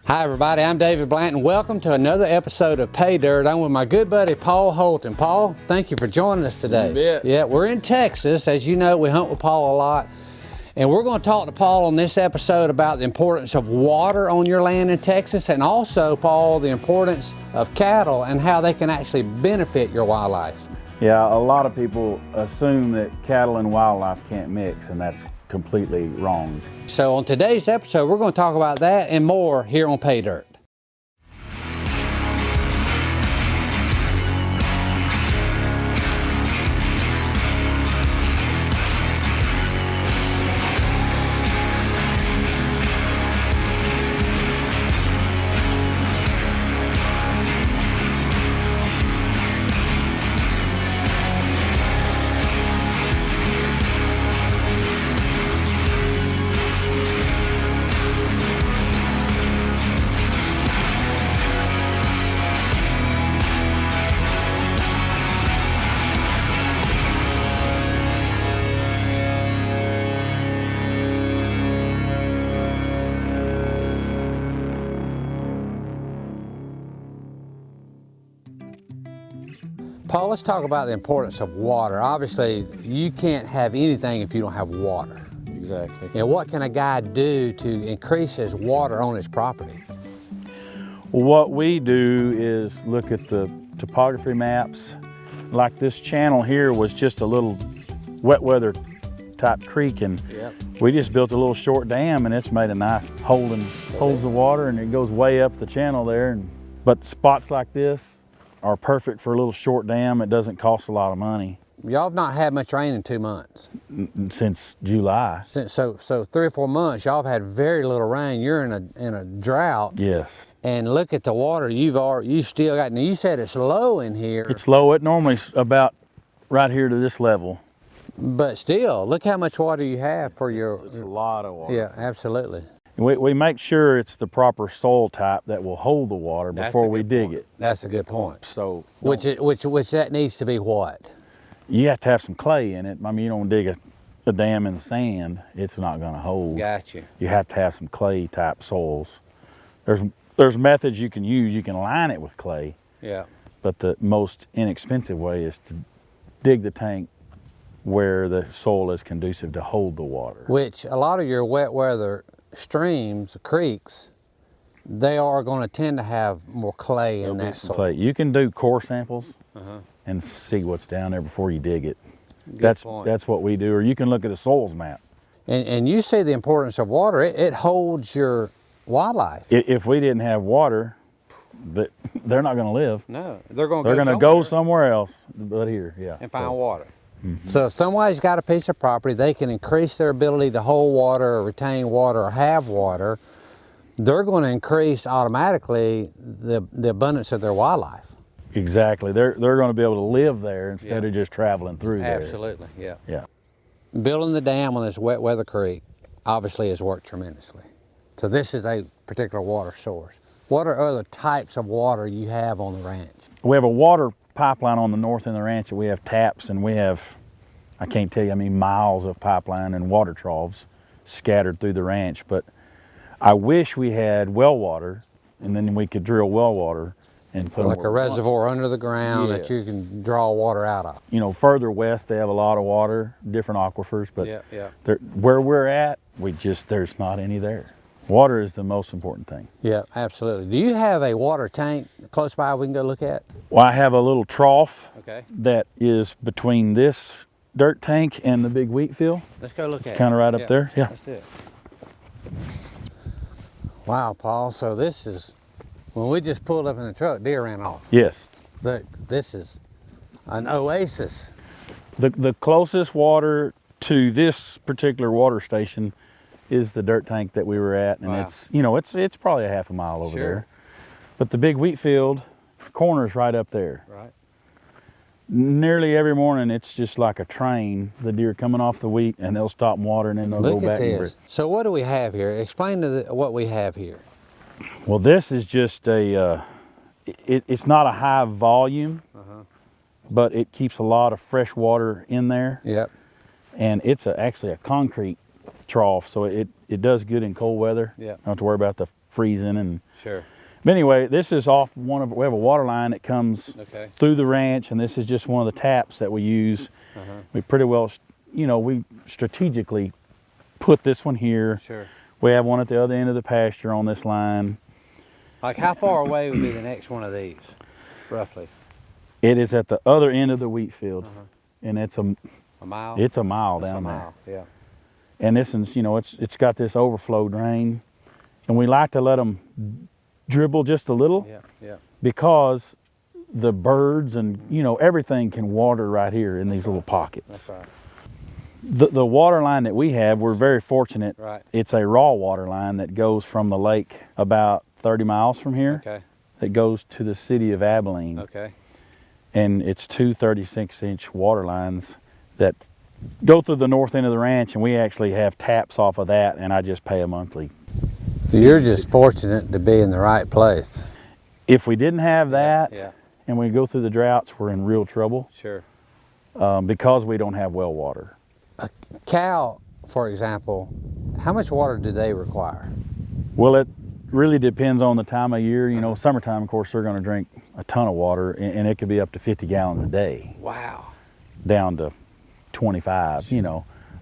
Hi everybody, I'm David Blanton. Welcome to another episode of Pay Dirt. I'm with my good buddy Paul Holton. Paul, thank you for joining us today. You bet. Yeah, we're in Texas. As you know, we hunt with Paul a lot. And we're going to talk to Paul on this episode about the importance of water on your land in Texas, and also, Paul, the importance of cattle and how they can actually benefit your wildlife. Yeah, a lot of people assume that cattle and wildlife can't mix, and that's completely wrong. So on today's episode, we're going to talk about that and more here on Pay Dirt. Paul, let's talk about the importance of water. Obviously, you can't have anything if you don't have water. Exactly. And what can a guy do to increase his water on his property? Well, what we do is look at the topography maps. Like this channel here was just a little wet weather type creek, and we just built a little short dam, and it's made a nice holds the water, and it goes way up the channel there. But spots like this are perfect for a little short dam. It doesn't cost a lot of money. Y'all have not had much rain in 2 months. Since July. So 3 or 4 months, y'all have had very little rain. You're in a drought. Yes. And look at the water you still got. Now you said it's low in here. It's low. It normally about right here to this level. But still, look how much water you have for your. It's a lot of water. Yeah, absolutely. We make sure it's the proper soil type that will hold the water before we dig it. That's a good point. So which that needs to be what? You have to have some clay in it. I mean, you don't dig a dam in the sand, it's not going to hold. Gotcha. You have to have some clay type soils. There's methods you can use. You can line it with clay. Yeah. But the most inexpensive way is to dig the tank where the soil is conducive to hold the water. Which a lot of your wet weather streams, creeks, they are going to tend to have more clay in that soil. Clay. You can do core samples and see what's down there before you dig it. That's what we do. Or you can look at a soils map. And you see the importance of water. It holds your wildlife. If we didn't have water, they're not going to live. No, they're going to go somewhere else, but here, and find water. So if somebody's got a piece of property, they can increase their ability to hold water or retain water or have water. They're going to increase automatically the abundance of their wildlife. Exactly. They're going to be able to live there instead of just traveling through there. Absolutely, yeah. Yeah. Building the dam on this wet weather creek obviously has worked tremendously. So this is a particular water source. What are other types of water you have on the ranch? We have a water pipeline on the north end of the ranch, and we have taps, and we have, I can't tell you how many miles of pipeline and water troughs scattered through the ranch. But I wish we had well water, and then we could drill well water and put like a reservoir under the ground that you can draw water out of. You know, further west they have a lot of water, different aquifers, but where we're at, there's not any there. Water is the most important thing. Yeah, absolutely. Do you have a water tank close by we can go look at? Well, I have a little trough that is between this dirt tank and the big wheat field. Let's go look at it. Kind of right up there. Yeah. Let's do it. Wow, Paul. So this is, when we just pulled up in the truck, deer ran off. Yes. Look, this is an oasis. The closest water to this particular water station is the dirt tank that we were at, and it's probably a half a mile over there. But the big wheat field corner's right up there. Right. Nearly every morning it's just like a train, the deer coming off the wheat, and they'll stop and water, and then they'll go back. Look at this. So what do we have here? Explain what we have here. Well, this is just it's not a high volume, but it keeps a lot of fresh water in there. Yep. And it's actually a concrete trough, so it does good in cold weather. Yeah. Don't have to worry about the freezing. And Sure. but anyway, this is off we have a water line that comes Okay. through the ranch, and this is just one of the taps that we use. We pretty well, we strategically put this one here. Sure. We have one at the other end of the pasture on this line. Like how far away would be the next one of these, roughly? It is at the other end of the wheat field, and it's A mile? it's a mile It's down a there. mile, yeah. And this is, it's got this overflow drain, and we like to let them dribble just a little Yeah, yeah. because the birds and everything can water right here in these little pockets. That's right. The water line that we have, we're very fortunate. Right. It's a raw water line that goes from the lake about 30 miles from here. Okay. That goes to the city of Abilene. Okay. And it's two 36-inch water lines that go through the north end of the ranch, and we actually have taps off of that, and I just pay a monthly. You're just fortunate to be in the right place. If we didn't have that, Yeah. and we go through the droughts, we're in real trouble Sure. because we don't have well water. A cow, for example, how much water do they require? Well, it really depends on the time of year. Summertime, of course, they're going to drink a ton of water, and it could be up to 50 gallons a day. Wow. Down to 25.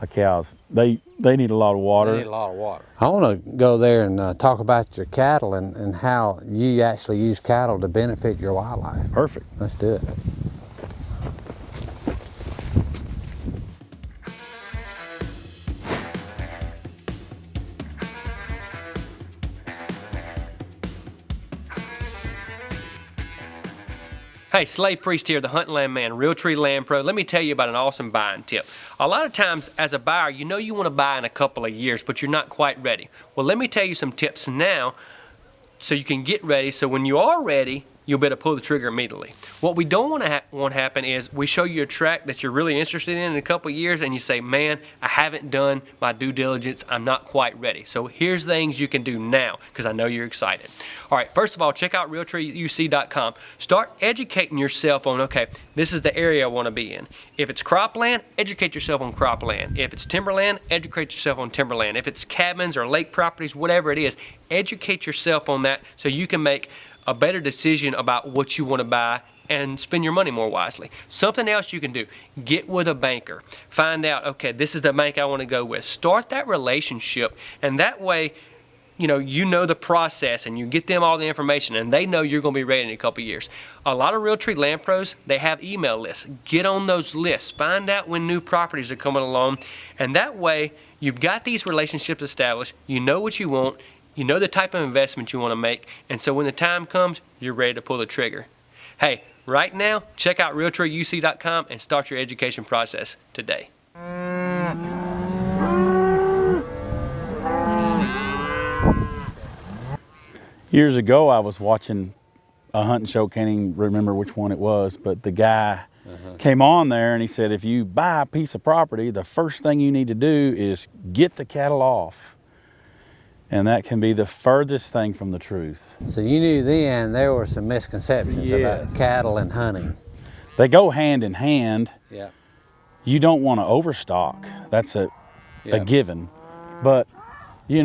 A cow's they need a lot of water. They need a lot of water. I want to go there and talk about your cattle and how you actually use cattle to benefit your wildlife. Perfect. Let's do it. Hey, Slave Priest here, the Hunt and Land Man, Realtree Land Pro. Let me tell you about an awesome buying tip. A lot of times as a buyer, you know you want to buy in a couple of years, but you're not quite ready. Well, let me tell you some tips now so you can get ready, so when you are ready, you'll better pull the trigger immediately. What we don't want to happen is we show you a tract that you're really interested in a couple of years and you say, man, I haven't done my due diligence, I'm not quite ready. So here's things you can do now because I know you're excited. All right, first of all, check out realtreeuc.com. Start educating yourself on, okay, this is the area I want to be in. If it's cropland, educate yourself on cropland. If it's timberland, educate yourself on timberland. If it's cabins or lake properties, whatever it is, educate yourself on that so you can make a better decision about what you want to buy and spend your money more wisely. Something else you can do, get with a banker. Find out, okay, this is the bank I want to go with. Start that relationship, and that way, you know the process, and you get them all the information, and they know you're going to be ready in a couple of years. A lot of Realtree land pros, they have email lists. Get on those lists. Find out when new properties are coming along, and that way, you've got these relationships established. You know what you want. You know the type of investment you want to make, and so when the time comes, you're ready to pull the trigger. Hey, right now, check out realtreeuc.com and start your education process today. Years ago, I was watching a hunting show, can't even remember which one it was, but the guy came on there and he said, if you buy a piece of property, the first thing you need to do is get the cattle off. And that can be the furthest thing from the truth. So you knew then there were some misconceptions about cattle and hunting. They go hand in hand. Yeah. You don't want to overstock. That's a given. But, you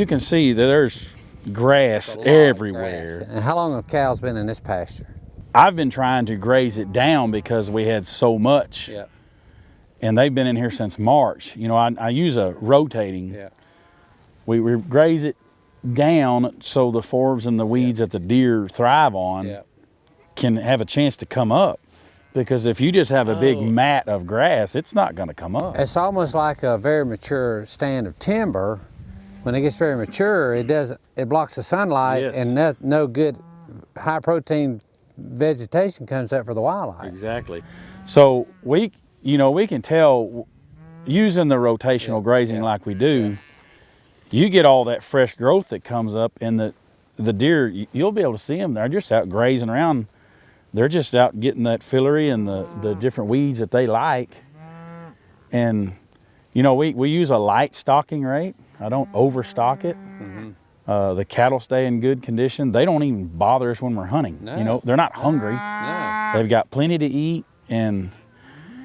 can see that there's grass everywhere. Grass. And how long have cows been in this pasture? I've been trying to graze it down because we had so much. Yeah. And they've been in here since March. I use a rotating. Yeah. We graze it down so the forbs and the weeds that the deer thrive on can have a chance to come up. Because if you just have a big mat of grass, it's not going to come up. It's almost like a very mature stand of timber. When it gets very mature, it blocks the sunlight, and no good high protein vegetation comes up for the wildlife. Exactly. So we can tell using the rotational grazing like we do. You get all that fresh growth that comes up, and the deer, you'll be able to see them. They're just out grazing around. They're just out getting that fillery and the different weeds that they like. And, we use a light stocking rate. I don't overstock it. The cattle stay in good condition. They don't even bother us when we're hunting. No. They're not hungry. No. They've got plenty to eat, and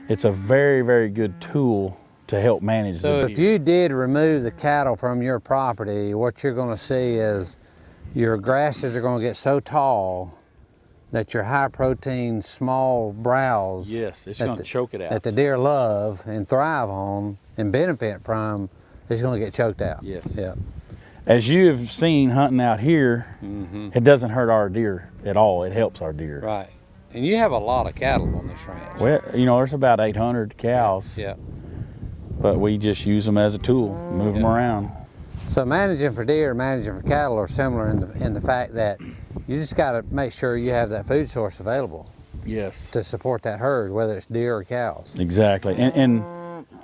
it's a very, very good tool to help manage So the if deer. you did remove the cattle from your property, what you're going to see is your grasses are going to get so tall that your high protein small browse Yes, it's going to choke it out. that the deer love and thrive on and benefit from is going to get choked out. Yes. Yeah. As you have seen hunting out here, it doesn't hurt our deer at all. It helps our deer. Right. And you have a lot of cattle on this ranch. Well, you know, there's about 800 cows, Yeah. but we just use them as a tool, move them around. So managing for deer, managing for cattle are similar in the fact that you just got to make sure you have that food source available Yes. to support that herd, whether it's deer or cows. Exactly. And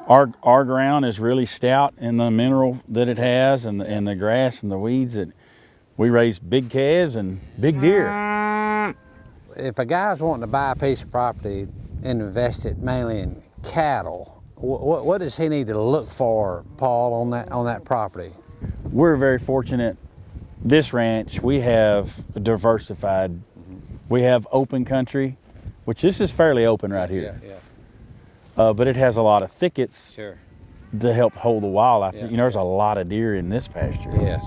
our ground is really stout in the mineral that it has, and the grass and the weeds that we raise big calves and big deer. If a guy's wanting to buy a piece of property and invest it mainly in cattle, what does he need to look for, Paul, on that property? We're very fortunate. This ranch, we have diversified. We have open country, which this is fairly open right here. But it has a lot of thickets Sure. to help hold the wildlife. Yeah. You know, there's a lot of deer in this pasture. Yes.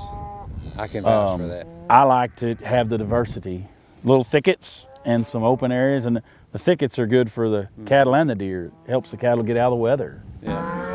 I can vouch for that. I like to have the diversity, little thickets and some open areas, and the thickets are good for the cattle and the deer. It helps the cattle get out of the weather. Yeah.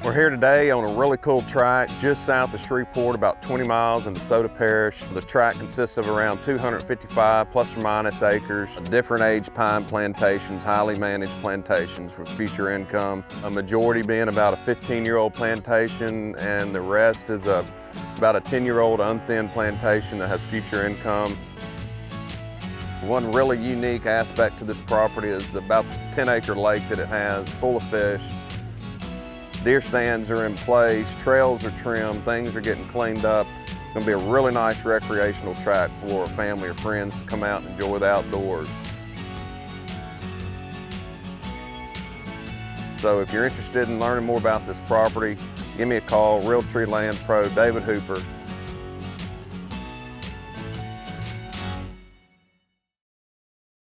We're here today on a really cool track just south of Shreveport, about 20 miles in DeSoto Parish. The track consists of around 255 plus or minus acres, different age pine plantations, highly managed plantations for future income. A majority being about a 15-year-old plantation, and the rest is about a 10-year-old unthinned plantation that has future income. One really unique aspect to this property is the about 10-acre lake that it has, full of fish. Deer stands are in place, trails are trimmed, things are getting cleaned up. It's gonna be a really nice recreational track for family or friends to come out and enjoy the outdoors. So if you're interested in learning more about this property, give me a call, Realtree Land Pro, David Hooper.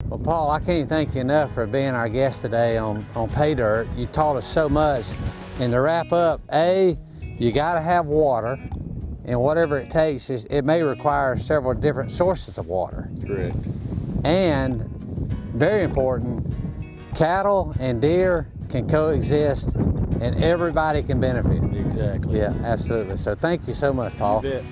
Well, Paul, I can't thank you enough for being our guest today on Pay Dirt. You taught us so much. And to wrap up, you gotta have water, and whatever it takes, it may require several different sources of water. Correct. And very important, cattle and deer can coexist and everybody can benefit. Exactly. Yeah, absolutely. So thank you so much, Paul. You bet.